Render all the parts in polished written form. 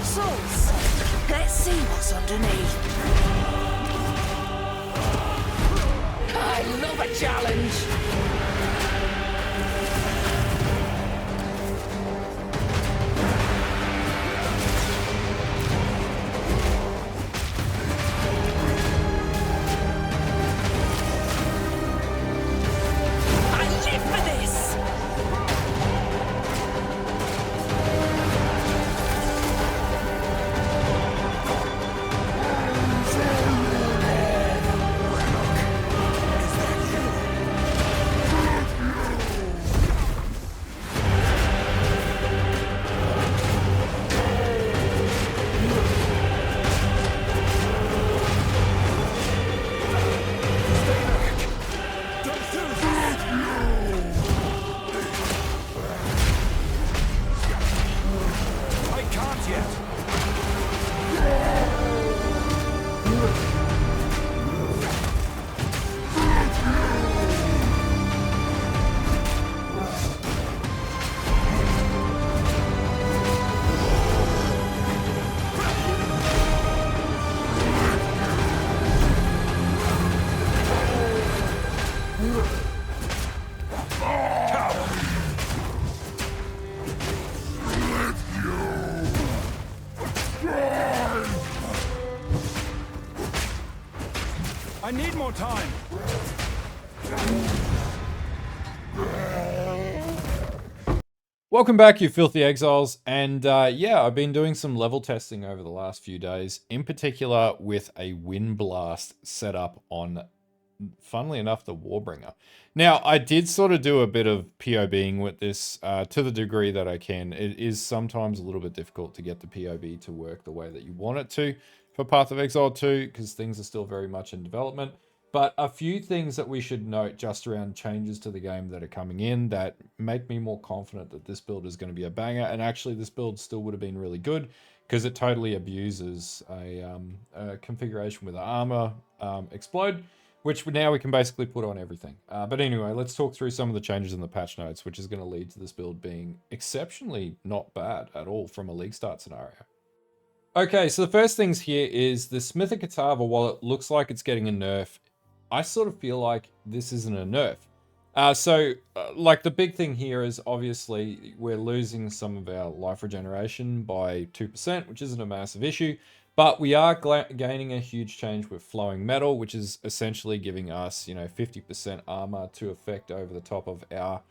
fossils. Let's see what's underneath. I love a challenge. I need more time. Welcome back, you filthy exiles, and yeah, I've been doing some level testing over the last few days, in particular with a Windblast set up on, funnily enough, the Warbringer. Now, I did sort of do a bit of POBing with this to the degree that I can. It is sometimes a little bit difficult to get the POB to work the way that you want it to for Path of Exile 2, because things are still very much in development. But a few things that we should note just around changes to the game that are coming in that make me more confident that this build is going to be a banger. And actually, this build still would have been really good because it totally abuses a configuration with Armour explode, which now we can basically put on everything. But anyway, let's talk through some of the changes in the patch notes, which is going to lead to this build being exceptionally not bad at all from a league start scenario. Okay, so the first things here is the Smith Katava, while it looks like it's getting a nerf, I sort of feel like this isn't a nerf. Like the big thing here is obviously we're losing some of our life regeneration by 2%, which isn't a massive issue, but we are gaining a huge change with flowing metal, which is essentially giving us, 50% armor to effect over the top of our,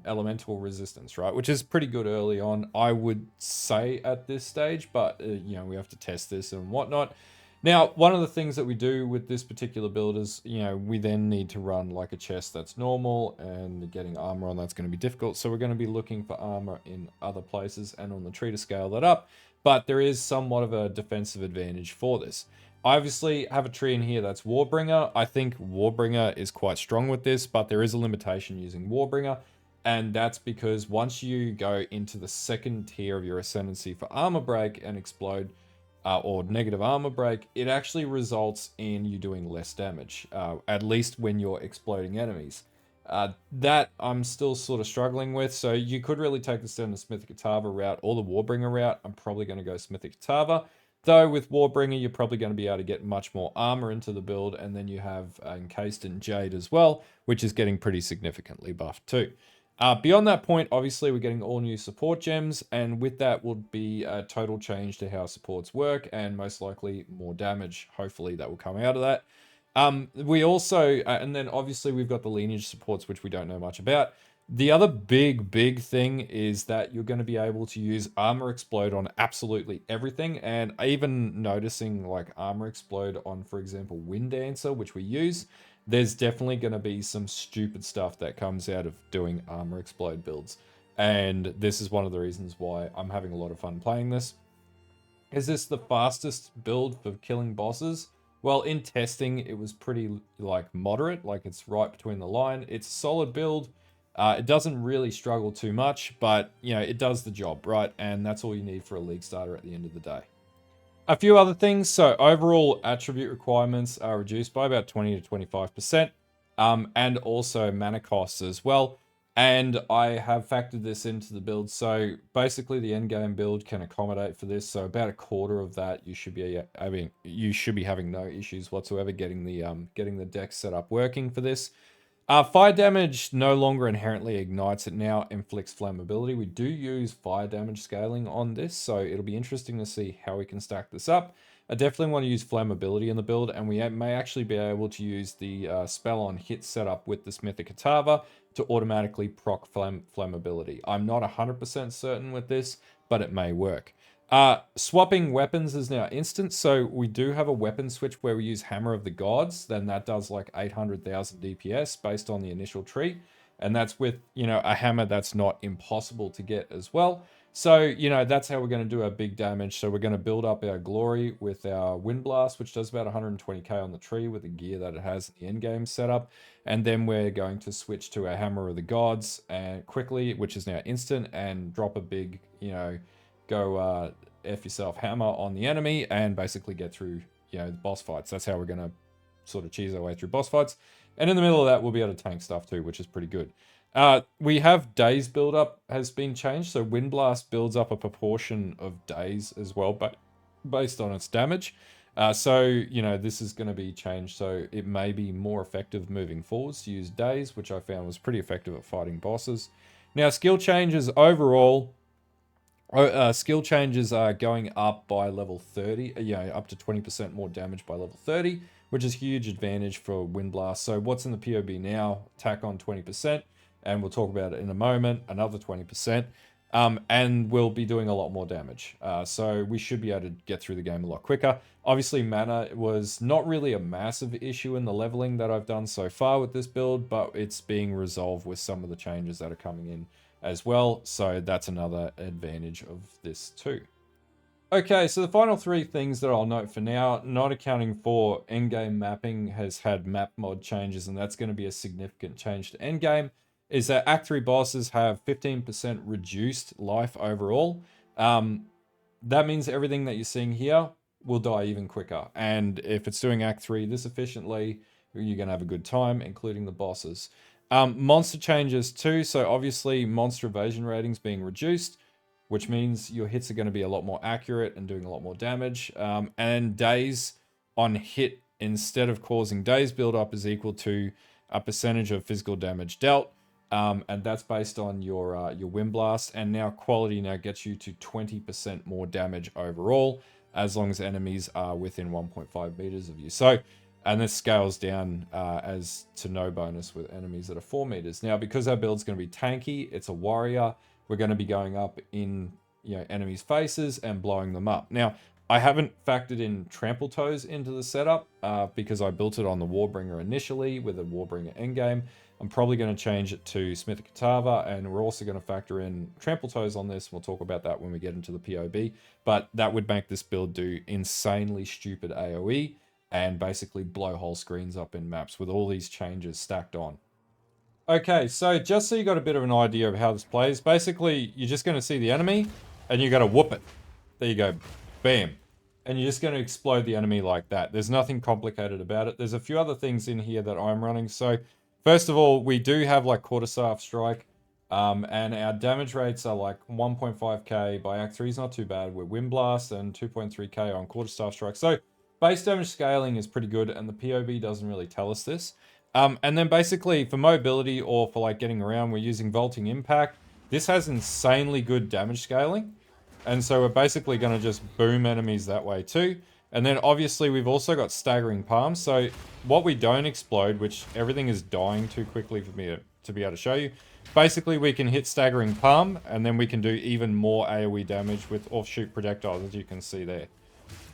elemental resistance, right? Which is pretty good early on, I would say at this stage, but, we have to test this and whatnot. Now, one of the things that we do with this particular build is, we then need to run like a chest that's normal, and getting armor on that's going to be difficult. So we're going to be looking for armor in other places and on the tree to scale that up. But there is somewhat of a defensive advantage for this. I obviously have a tree in here that's Warbringer. I think Warbringer is quite strong with this, but there is a limitation using Warbringer. And that's because once you go into the second tier of your ascendancy for armor break and explode, or negative armor break, it actually results in you doing less damage, at least when you're exploding enemies. That I'm still sort of struggling with, so you could really take this down the Smith Katava route or the Warbringer route. I'm probably going to go Smith Katava, though with Warbringer you're probably going to be able to get much more armor into the build, and then you have Encased in Jade as well, which is getting pretty significantly buffed too. Beyond that point, obviously, we're getting all new support gems, and with that would be a total change to how supports work, and most likely more damage. Hopefully, that will come out of that. We also, and then obviously, we've got the lineage supports, which we don't know much about. The other big thing is that you're going to be able to use Armor Explode on absolutely everything, and even noticing like Armor Explode on, for example, Wind Dancer, which we use. There's definitely going to be some stupid stuff that comes out of doing Armor Explode builds. And this is one of the reasons why I'm having a lot of fun playing this. Is this the fastest build for killing bosses? Well, in testing, it was pretty moderate, like it's right between the line. It's a solid build. It doesn't really struggle too much, but it does the job, right? And that's all you need for a league starter at the end of the day. A few other things. So overall attribute requirements are reduced by about 20 to 25%. And also mana costs as well. And I have factored this into the build. So basically the endgame build can accommodate for this. So about a quarter of that you should be having no issues whatsoever getting the deck set up working for this. Fire damage no longer inherently ignites, it now inflicts flammability. We do use fire damage scaling on this, so it'll be interesting to see how we can stack this up. I definitely want to use flammability in the build, and we may actually be able to use the spell on hit setup with the Smith of Katava to automatically proc flammability. I'm not 100% certain with this, but it may work. Swapping weapons is now instant, so we do have a weapon switch where we use Hammer of the Gods, then that does like 800,000 DPS based on the initial tree, and that's with, a hammer that's not impossible to get as well. So, that's how we're going to do our big damage. So we're going to build up our glory with our Windblast, which does about 120k on the tree with the gear that it has in the endgame setup, and then we're going to switch to our Hammer of the Gods and quickly, which is now instant, and drop a big, go F yourself hammer on the enemy and basically get through, the boss fights. That's how we're going to sort of cheese our way through boss fights. And in the middle of that, we'll be able to tank stuff too, which is pretty good. We have days build up has been changed. So Windblast builds up a proportion of days as well, but based on its damage. So, this is going to be changed. So it may be more effective moving forwards to use days, which I found was pretty effective at fighting bosses. Now, skill changes overall. Skill changes are going up by level 30, up to 20% more damage by level 30, which is huge advantage for Windblast. So what's in the POB now? Attack on 20%, and we'll talk about it in a moment, another 20%, and we'll be doing a lot more damage. So we should be able to get through the game a lot quicker. Obviously, mana was not really a massive issue in the leveling that I've done so far with this build, but it's being resolved with some of the changes that are coming in as well, so that's another advantage of this too. Okay, so the final three things that I'll note for now, not accounting for endgame mapping, has had map mod changes, and that's going to be a significant change to endgame, is that Act 3 bosses have 15% reduced life overall. That means everything that you're seeing here will die even quicker, and if it's doing Act 3 this efficiently, you're going to have a good time, including the bosses. Monster changes too, so obviously monster evasion ratings being reduced, which means your hits are going to be a lot more accurate and doing a lot more damage. And days on hit, instead of causing days build-up, is equal to a percentage of physical damage dealt. And that's based on your Windblast. And now quality now gets you to 20% more damage overall, as long as enemies are within 1.5 meters of you. So, and this scales down as to no bonus with enemies that are 4 meters. Now, because our build's going to be tanky, it's a warrior, we're going to be going up in enemies' faces and blowing them up. Now, I haven't factored in trample toes into the setup because I built it on the Warbringer initially with a Warbringer endgame. I'm probably going to change it to Smith of Katava, and we're also going to factor in trample toes on this. We'll talk about that when we get into the POB, but that would make this build do insanely stupid AoE and basically blow whole screens up in maps with all these changes stacked on. Okay, so just so you got a bit of an idea of how this plays, basically you're just going to see the enemy and you're going to whoop it. There you go. Bam. And you're just going to explode the enemy like that. There's nothing complicated about it. There's a few other things in here that I'm running. So first of all, we do have like quarterstaff strike, and our damage rates are like 1.5k by Act 3 is not too bad with Windblast, and 2.3k on quarterstaff strike. So base damage scaling is pretty good, and the POB doesn't really tell us this. And then basically for mobility or for like getting around, we're using Vaulting Impact. This has insanely good damage scaling. And so we're basically going to just boom enemies that way too. And then obviously we've also got Staggering Palm. So what we don't explode, which everything is dying too quickly for me to be able to show you. Basically we can hit Staggering Palm, and then we can do even more AoE damage with offshoot projectiles, as you can see there.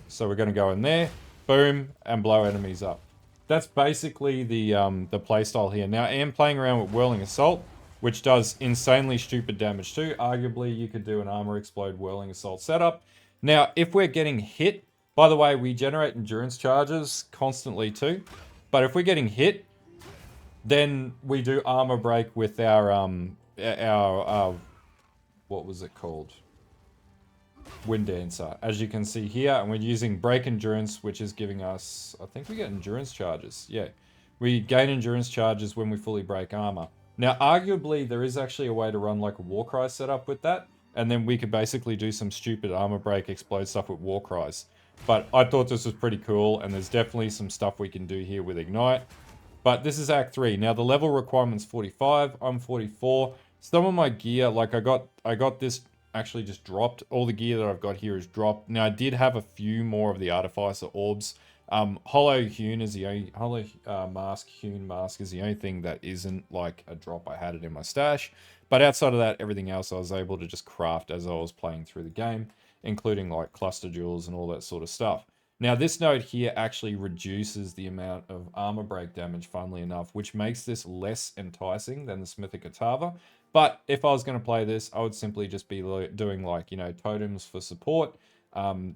So we're going to go in there, boom, and blow enemies up. That's basically the playstyle here. Now I am playing around with Whirling Assault, which does insanely stupid damage too. Arguably, you could do an Armour Explode Whirling Assault setup. Now, if we're getting hit, by the way, we generate endurance charges constantly too. But if we're getting hit, then we do Armor Break with our what was it called? Wind Dancer, as you can see here, and we're using Break Endurance, which is giving us, I think we get endurance charges. Yeah, we gain endurance charges when we fully break armor. Now, arguably, there is actually a way to run like a Warcry setup with that, and then we could basically do some stupid armor break, explode stuff with Warcries. But I thought this was pretty cool, and there's definitely some stuff we can do here with Ignite. But this is Act 3. Now, the level requirement's 45. I'm 44. Some of my gear, like I got this actually just dropped. All the gear that I've got here is dropped. Now, I did have a few more of the Artificer Orbs. Hollow Hewn is the only, Hewn Mask is the only thing that isn't like a drop. I had it in my stash. But outside of that, everything else I was able to just craft as I was playing through the game, including like cluster jewels and all that sort of stuff. Now, this node here actually reduces the amount of armor break damage, funnily enough, which makes this less enticing than the Smithic Atava. But if I was going to play this, I would simply just be doing like, you know, totems for support,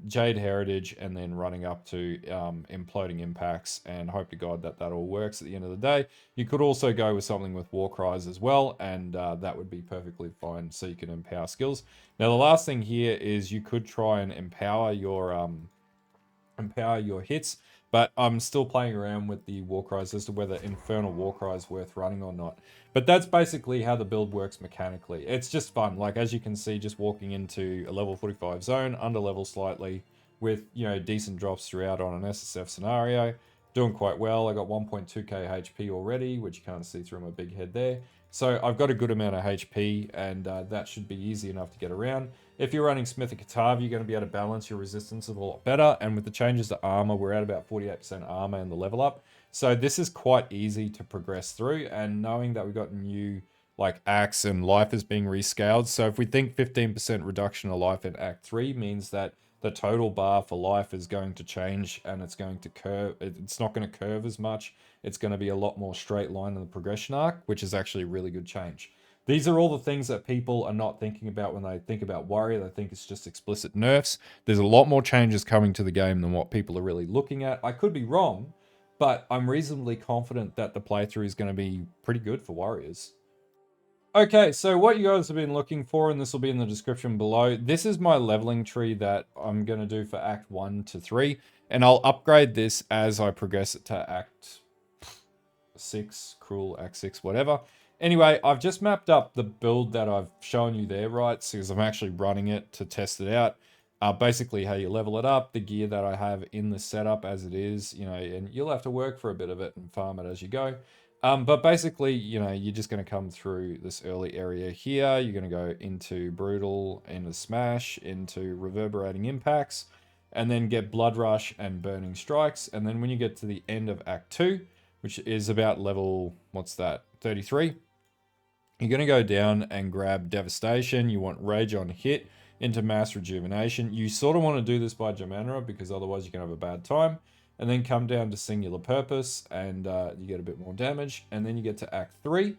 Jade Heritage, and then running up to imploding impacts, and hope to God that that all works at the end of the day. You could also go with something with Warcries as well, and that would be perfectly fine, so you can empower skills. Now, the last thing here is you could try and empower your hits, but I'm still playing around with the Warcries as to whether Infernal Warcry is worth running or not. But that's basically how the build works mechanically. It's just fun. Like, as you can see, just walking into a level 45 zone, under level slightly, with, you know, decent drops throughout on an SSF scenario. Doing quite well. I got 1.2k HP already, which you can't see through my big head there. So I've got a good amount of HP, and that should be easy enough to get around. If you're running Smithic Atava, you're going to be able to balance your resistance a lot better. And with the changes to armor, we're at about 48% armor in the level up. So this is quite easy to progress through. And knowing that we've got new like axe and life is being rescaled. So if we think 15% reduction of life in Act 3 means that the total bar for life is going to change, and it's going to curve. It's not going to curve as much. It's going to be a lot more straight line in the progression arc, which is actually a really good change. These are all the things that people are not thinking about when they think about Warrior. They think it's just explicit nerfs. There's a lot more changes coming to the game than what people are really looking at. I could be wrong, but I'm reasonably confident that the playthrough is going to be pretty good for Warriors. Okay, so what you guys have been looking for, and this will be in the description below, this is my leveling tree that I'm going to do for Act 1 to 3, and I'll upgrade this as I progress it to Act 6, Cruel, Act 6, whatever. Anyway, I've just mapped up the build that I've shown you there, right? So, because I'm actually running it to test it out. Basically how you level it up, the gear that I have in the setup as it is, you know, and you'll have to work for a bit of it and farm it as you go. But basically, you know, you're just going to come through this early area here. You're going to go into Brutal, into Smash, into Reverberating Impacts, and then get Blood Rush and Burning Strikes. And then when you get to the end of Act 2, which is about level, what's that, 33, you're going to go down and grab Devastation. You want Rage on hit into Mass Rejuvenation. You sort of want to do this by Germanera because otherwise you can have a bad time. And then come down to Singular Purpose, and you get a bit more damage. And then you get to Act 3,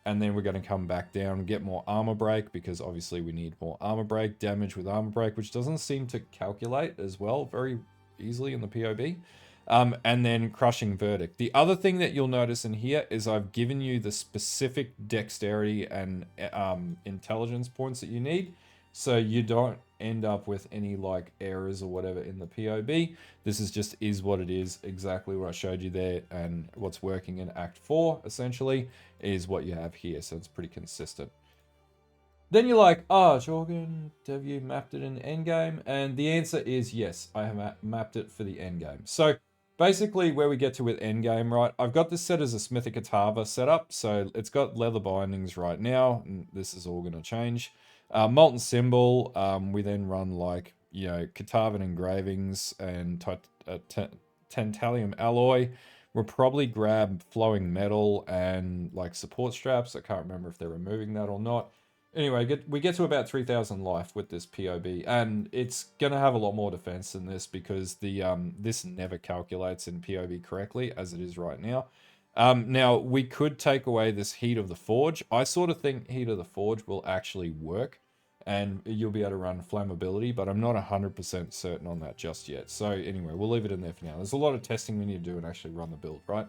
and then we're going to come back down and get more Armor Break, because obviously we need more Armor Break, damage with Armor Break, which doesn't seem to calculate as well very easily in the POB. And then Crushing Verdict. The other thing that you'll notice in here is I've given you the specific dexterity and intelligence points that you need, so you don't end up with any like errors or whatever in the POB. This is what it is, exactly what I showed you there, and what's working in Act 4 essentially is what you have here, so it's pretty consistent. Then you're like, oh, Jorgen, have you mapped it in Endgame? And the answer is yes, I have mapped it for the Endgame. So basically where we get to with Endgame, right, I've got this set as a Smithic Atava setup, so it's got leather bindings right now, and this is all going to change. Molten Symbol, we then run like, you know, Katavan engravings and Tantalium alloy. We'll probably grab Flowing Metal and like support straps. I can't remember if they're removing that or not. Anyway, we get to about 3,000 life with this POB, and it's going to have a lot more defense than this because the this never calculates in POB correctly as it is right now. Now, we could take away this Heat of the Forge. I sort of think Heat of the Forge will actually work, and you'll be able to run Flammability, but I'm not 100% certain on that just yet. So anyway, we'll leave it in there for now. There's a lot of testing we need to do and actually run the build, right?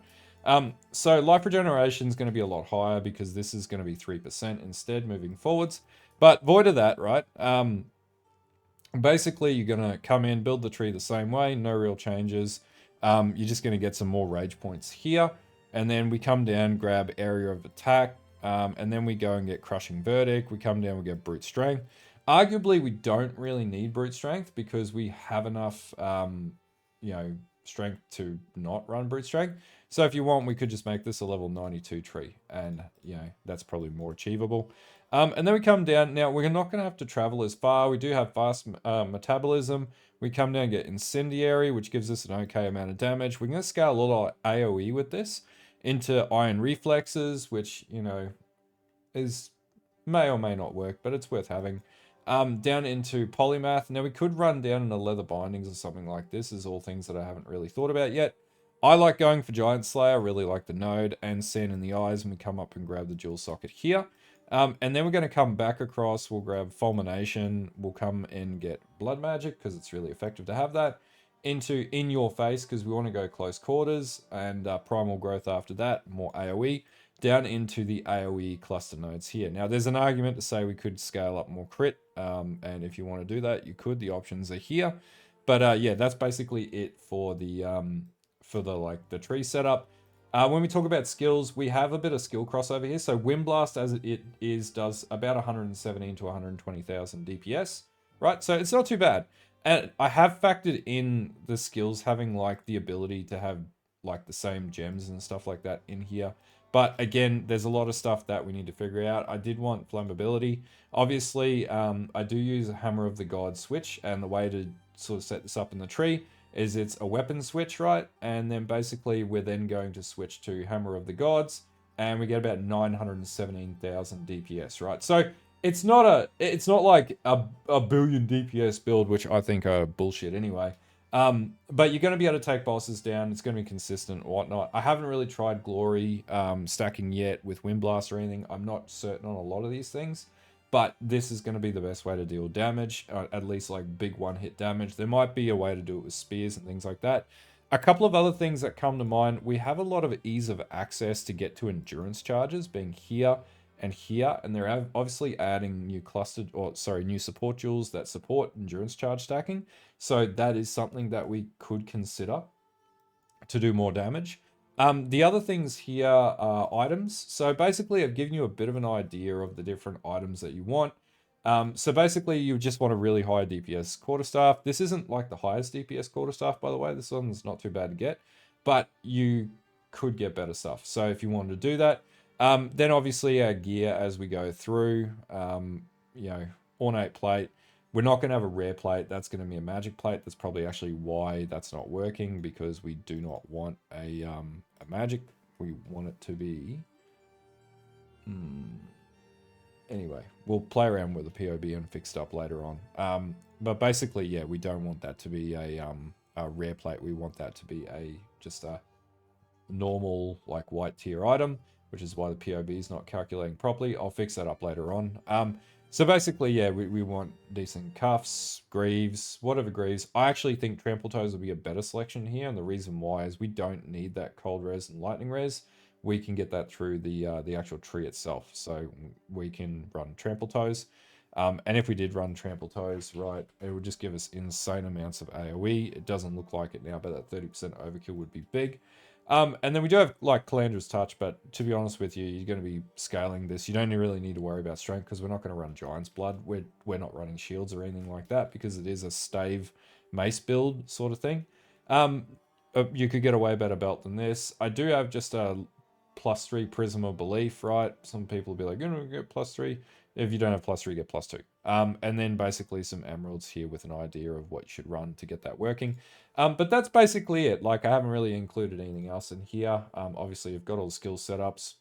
So Life Regeneration is going to be a lot higher because this is going to be 3% instead moving forwards. But void of that, right? Basically, you're going to come in, build the tree the same way, no real changes. You're just going to get some more rage points here. And then we come down, grab Area of Attack, And then we go and get Crushing Verdict. We come down, we get Brute Strength. Arguably, we don't really need Brute Strength because we have enough, strength to not run Brute Strength. So if you want, we could just make this a level 92 tree, and that's probably more achievable. And then we come down. Now we're not going to have to travel as far. We do have fast metabolism. We come down and get Incendiary, which gives us an okay amount of damage. We're going to scale a lot of AoE with this into Iron Reflexes, which may or may not work, but it's worth having. Down into Polymath. Now we could run down into Leather Bindings or something like this. Is all things that I haven't really thought about yet. I like going for Giant Slayer. I really like the node and Sand in the Eyes, and we come up and grab the Jewel Socket here. And then we're going to come back across. We'll grab Fulmination. We'll come and get Blood Magic because it's really effective to have that. Into In Your Face because we want to go close quarters, and Primal Growth after that, more AoE. Down into the AoE cluster nodes here. Now, there's an argument to say we could scale up more crit, and if you want to do that, you could. The options are here. But yeah, that's basically it for the tree setup. When we talk about skills, we have a bit of skill crossover here. So Windblast, as it is, does about 117 to 120,000 DPS, right? So it's not too bad. And I have factored in the skills having like the ability to have like the same gems and stuff like that in here. But again, there's a lot of stuff that we need to figure out. I did want flammability. Obviously, I do use a Hammer of the Gods switch, and the way to sort of set this up in the tree is it's a weapon switch, right? And then basically we're then going to switch to Hammer of the Gods, and we get about 917,000 DPS, right? So it's not like a billion DPS build, which I think are bullshit anyway. But you're going to be able to take bosses down. It's going to be consistent or whatnot. I haven't really tried Glory stacking yet with Windblast or anything. I'm not certain on a lot of these things, but this is going to be the best way to deal damage, at least like big one-hit damage. There might be a way to do it with spears and things like that. A couple of other things that come to mind. We have a lot of ease of access to get to endurance charges, being here and here, and they're obviously adding new support jewels that support endurance charge stacking. So that is something that we could consider to do more damage. The other things here are items. So basically, I've given you a bit of an idea of the different items that you want. So basically, you just want a really high DPS quarterstaff. This isn't like the highest DPS quarterstaff, by the way. This one's not too bad to get, but you could get better stuff. So if you wanted to do that, then obviously our gear as we go through, ornate plate. We're not going to have a rare plate. That's going to be a magic plate. That's probably actually why that's not working, because we do not want a magic. We want it to be... Anyway, we'll play around with the POB and fix it up later on. But basically, yeah, we don't want that to be a rare plate. We want that to be just a normal like white tier item, which is why the POB is not calculating properly. I'll fix that up later on. So basically, yeah, we want decent cuffs, greaves, whatever greaves. I actually think Trample Toes will be a better selection here, and the reason why is we don't need that cold res and lightning res. We can get that through the actual tree itself. So we can run Trample Toes. And if we did run Trample Toes, right, it would just give us insane amounts of AoE. It doesn't look like it now, but that 30% overkill would be big. And then we do have like Calandra's Touch, but to be honest with you, you're going to be scaling this. You don't really need to worry about strength because we're not going to run Giant's Blood. We're not running shields or anything like that because it is a stave mace build sort of thing. You could get a way better belt than this. I do have just a +3 Prism of Belief, right? Some people will be like, get +3. If you don't have +3, get +2. And then basically some emeralds here with an idea of what you should run to get that working. But that's basically it. Like, I haven't really included anything else in here. Obviously, you've got all the skill setups.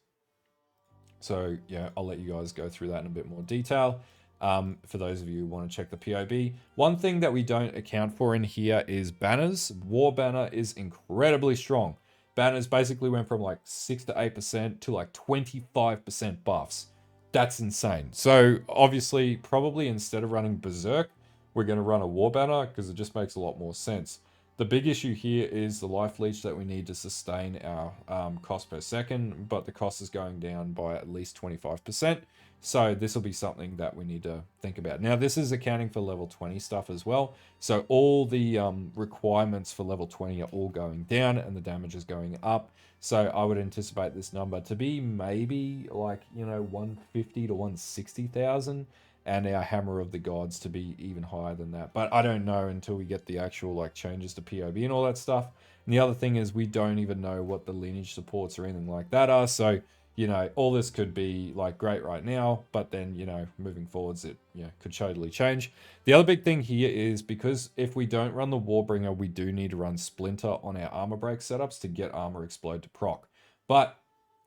So, yeah, I'll let you guys go through that in a bit more detail. For those of you who want to check the POB. One thing that we don't account for in here is banners. War Banner is incredibly strong. Banners basically went from like 6 to 8% to like 25% buffs. That's insane. So obviously, probably instead of running Berserk, we're going to run a War Banner because it just makes a lot more sense. The big issue here is the life leech that we need to sustain our cost per second, but the cost is going down by at least 25%. So this will be something that we need to think about. Now, this is accounting for level 20 stuff as well. So all the requirements for level 20 are all going down and the damage is going up. So I would anticipate this number to be maybe like, 150 to 160,000. And our Hammer of the Gods to be even higher than that. But I don't know until we get the actual like changes to POB and all that stuff. And the other thing is we don't even know what the lineage supports or anything like that are. So, all this could be like great right now, but then, moving forwards, it could totally change. The other big thing here is because if we don't run the Warbringer, we do need to run Splinter on our armor break setups to get Armor Explode to proc. But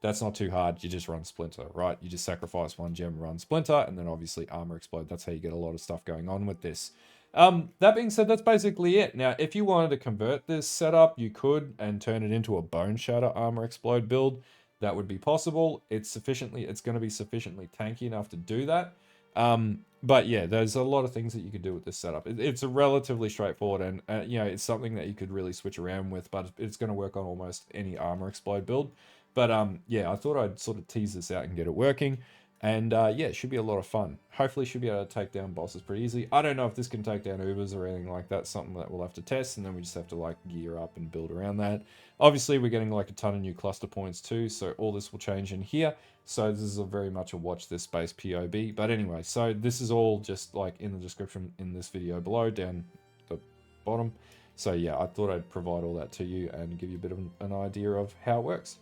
that's not too hard. You just run Splinter, right? You just sacrifice one gem, run Splinter, and then obviously Armor Explode. That's how you get a lot of stuff going on with this. That being said, that's basically it. Now, if you wanted to convert this setup, you could and turn it into a Bone Shatter Armor Explode build. That would be possible. It's going to be sufficiently tanky enough to do that. But yeah, there's a lot of things that you could do with this setup. It's a relatively straightforward and it's something that you could really switch around with, but it's going to work on almost any Armor Explode build. But yeah, I thought I'd sort of tease this out and get it working. And yeah, it should be a lot of fun. Hopefully should be able to take down bosses pretty easily. I don't know if this can take down Ubers or anything like that. Something that we'll have to test, and then we just have to like gear up and build around that. Obviously, we're getting like a ton of new cluster points too, so all this will change in here. So this is very much a watch this space POB. But anyway, so this is all just like in the description in this video below, down the bottom. So yeah, I thought I'd provide all that to you and give you a bit of an idea of how it works.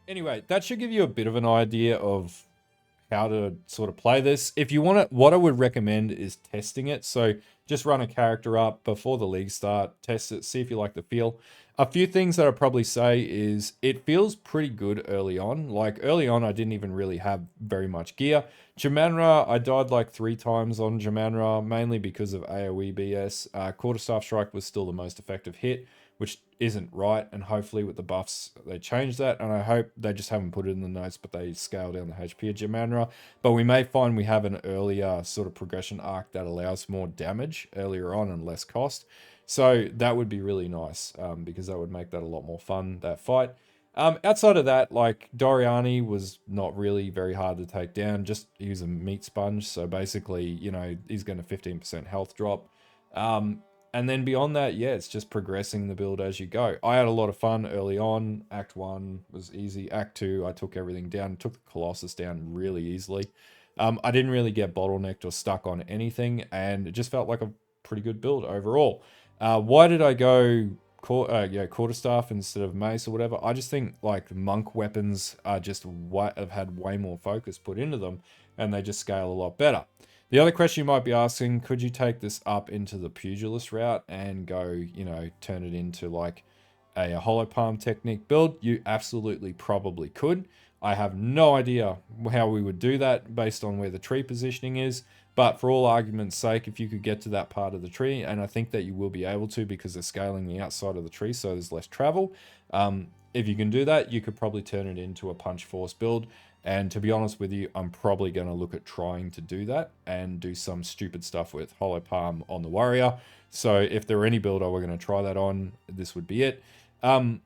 Anyway, that should give you a bit of an idea of how to sort of play this. If you want it, what I would recommend is testing it. So just run a character up before the league start, test it, see if you like the feel. A few things that I'd probably say is it feels pretty good early on. Like early on, I didn't even really have very much gear. Jamanra, I died like 3 times on Jamanra, mainly because of AoE BS. Quarterstaff Strike was still the most effective hit, which isn't right, and hopefully with the buffs they change that, and I hope they just haven't put it in the notes, but they scale down the HP of Jamanra. But we may find we have an earlier sort of progression arc that allows more damage earlier on and less cost. So that would be really nice, because that would make that a lot more fun, that fight. Outside of that, like Doriani was not really very hard to take down. Just he was a meat sponge, so basically, he's going to 15% health drop. And then beyond that, yeah, it's just progressing the build as you go. I had a lot of fun early on. Act 1 was easy. Act 2, I took everything down. Took the Colossus down really easily. I didn't really get bottlenecked or stuck on anything, and it just felt like a pretty good build overall. Why did I go quarterstaff instead of mace or whatever? I just think like monk weapons are just have had way more focus put into them, and they just scale a lot better. The other question you might be asking, could you take this up into the pugilist route and go, turn it into like a hollow palm technique build? You absolutely probably could. I have no idea how we would do that based on where the tree positioning is. But for all argument's sake, if you could get to that part of the tree, and I think that you will be able to because they're scaling the outside of the tree, so there's less travel. If you can do that, you could probably turn it into a punch force build. And to be honest with you, I'm probably going to look at trying to do that and do some stupid stuff with Hollow Palm on the Warrior. So if there were any build I were going to try that on, this would be it. Am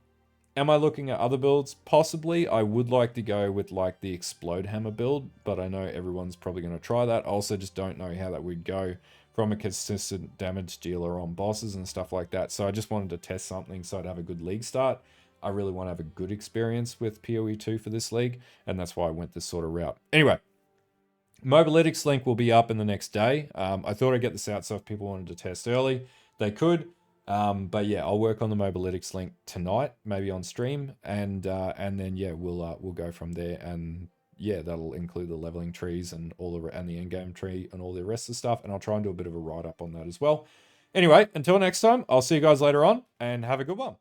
I looking at other builds? Possibly. I would like to go with like the Explode Hammer build, but I know everyone's probably going to try that. I also just don't know how that would go from a consistent damage dealer on bosses and stuff like that. So I just wanted to test something so I'd have a good league start. I really want to have a good experience with PoE 2 for this league, and that's why I went this sort of route. Anyway, Mobalytics link will be up in the next day. I thought I'd get this out so if people wanted to test early, they could. But yeah, I'll work on the Mobalytics link tonight, maybe on stream, and then yeah, we'll go from there. And yeah, that'll include the leveling trees and and the endgame tree and all the rest of the stuff. And I'll try and do a bit of a write up on that as well. Anyway, until next time, I'll see you guys later on, and have a good one.